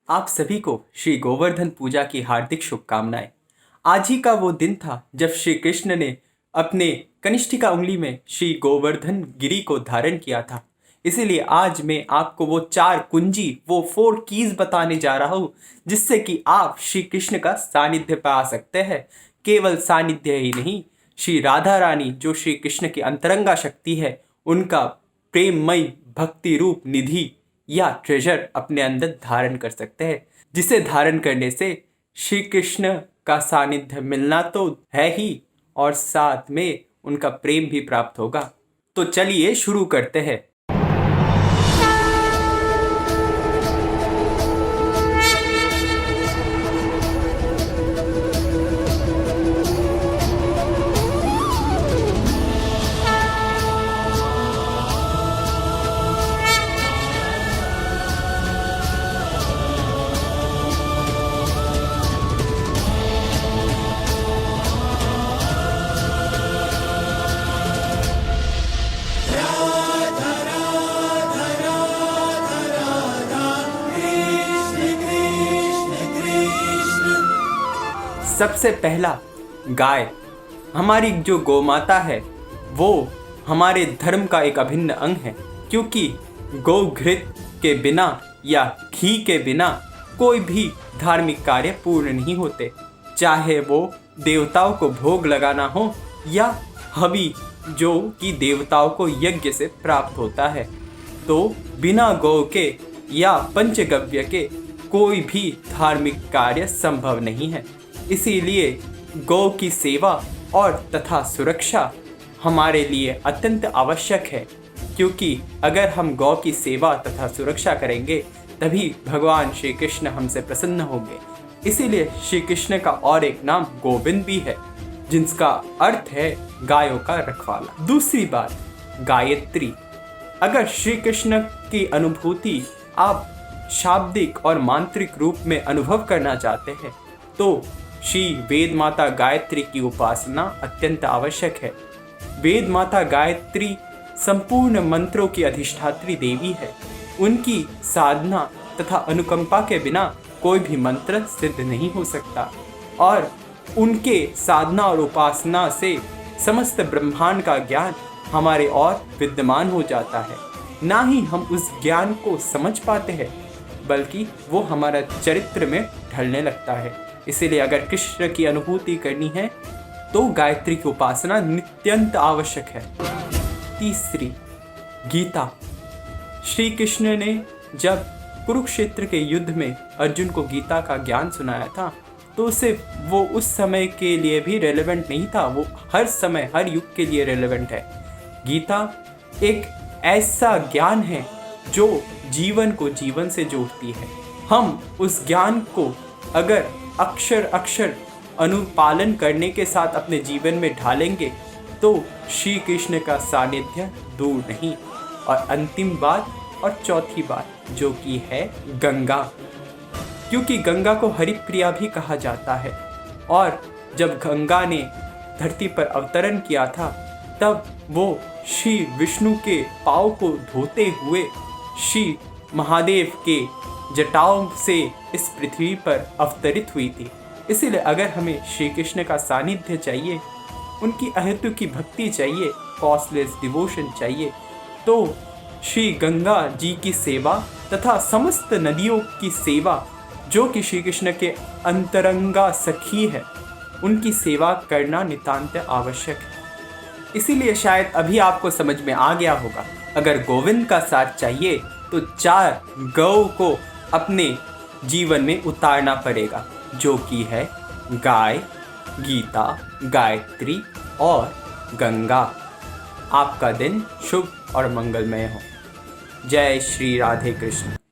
आप सभी को श्री गोवर्धन पूजा की हार्दिक शुभकामनाएं। आज ही का वो दिन था जब श्री कृष्ण ने अपने कनिष्ठिका उंगली में श्री गोवर्धन गिरी को धारण किया था। इसीलिए आज मैं आपको वो 4 कुंजी, वो 4 कीज बताने जा रहा हूँ, जिससे कि आप श्री कृष्ण का सानिध्य पा सकते हैं। केवल सानिध्य ही नहीं, श्री राधा रानी जो श्री कृष्ण की अंतरंगा शक्ति है, उनका प्रेममय भक्ति रूप निधि या ट्रेजर अपने अंदर धारण कर सकते हैं, जिसे धारण करने से श्री कृष्ण का सानिध्य मिलना तो है ही और साथ में उनका प्रेम भी प्राप्त होगा। तो चलिए शुरू करते हैं। सबसे पहला, गाय। हमारी जो गौ माता है वो हमारे धर्म का एक अभिन्न अंग है, क्योंकि गौ घृत के बिना या घी के बिना कोई भी धार्मिक कार्य पूर्ण नहीं होते, चाहे वो देवताओं को भोग लगाना हो या हवि जो कि देवताओं को यज्ञ से प्राप्त होता है। तो बिना गौ के या पंचगव्य के कोई भी धार्मिक कार्य संभव नहीं है। इसीलिए गौ की सेवा और तथा सुरक्षा हमारे लिए अत्यंत आवश्यक है, क्योंकि अगर हम गौ की सेवा तथा सुरक्षा करेंगे तभी भगवान श्री कृष्ण हमसे प्रसन्न होंगे। इसीलिए श्री कृष्ण का और एक नाम गोविंद भी है, जिसका अर्थ है गायों का रखवाला। दूसरी बात, गायत्री। अगर श्री कृष्ण की अनुभूति आप शाब्दिक और मांत्रिक रूप में अनुभव करना चाहते हैं तो श्री वेद माता गायत्री की उपासना अत्यंत आवश्यक है। वेद माता गायत्री संपूर्ण मंत्रों की अधिष्ठात्री देवी है। उनकी साधना तथा अनुकंपा के बिना कोई भी मंत्र सिद्ध नहीं हो सकता, और उनके साधना और उपासना से समस्त ब्रह्मांड का ज्ञान हमारे और विद्यमान हो जाता है। ना ही हम उस ज्ञान को समझ पाते हैं, बल्कि वो हमारा चरित्र में ढलने लगता है। इसीलिए अगर कृष्ण की अनुभूति करनी है तो गायत्री की उपासना नित्यंत आवश्यक है। तीसरी, गीता। श्री कृष्ण ने जब कुरुक्षेत्र के युद्ध में अर्जुन को गीता का ज्ञान सुनाया था तो सिर्फ वो उस समय के लिए भी रेलेवेंट नहीं था, वो हर समय हर युग के लिए रेलेवेंट है। गीता एक ऐसा ज्ञान है जो जीवन को जीवन से जोड़ती है। हम उस ज्ञान को अगर अक्षर अक्षर अनुपालन करने के साथ अपने जीवन में ढालेंगे तो श्री कृष्ण का सानिध्य दूर नहीं। और अंतिम बात और चौथी बात, जो कि है गंगा, क्योंकि गंगा को हरिप्रिया भी कहा जाता है। और जब गंगा ने धरती पर अवतरण किया था तब वो श्री विष्णु के पाँव को धोते हुए श्री महादेव के जटाओं से इस पृथ्वी पर अवतरित हुई थी। इसीलिए अगर हमें श्री कृष्ण का सानिध्य चाहिए, उनकी अहेतु की भक्ति चाहिए, कॉस्टलेस डिवोशन चाहिए, तो श्री गंगा जी की सेवा तथा समस्त नदियों की सेवा, जो कि श्री कृष्ण के अंतरंगा सखी है, उनकी सेवा करना नितांत आवश्यक है। इसीलिए शायद अभी आपको समझ में आ गया होगा, अगर गोविंद का साथ चाहिए तो 4 गौ को अपने जीवन में उतारना पड़ेगा, जो कि है गाय, गीता, गायत्री और गंगा। आपका दिन शुभ और मंगलमय हो। जय श्री राधे कृष्ण।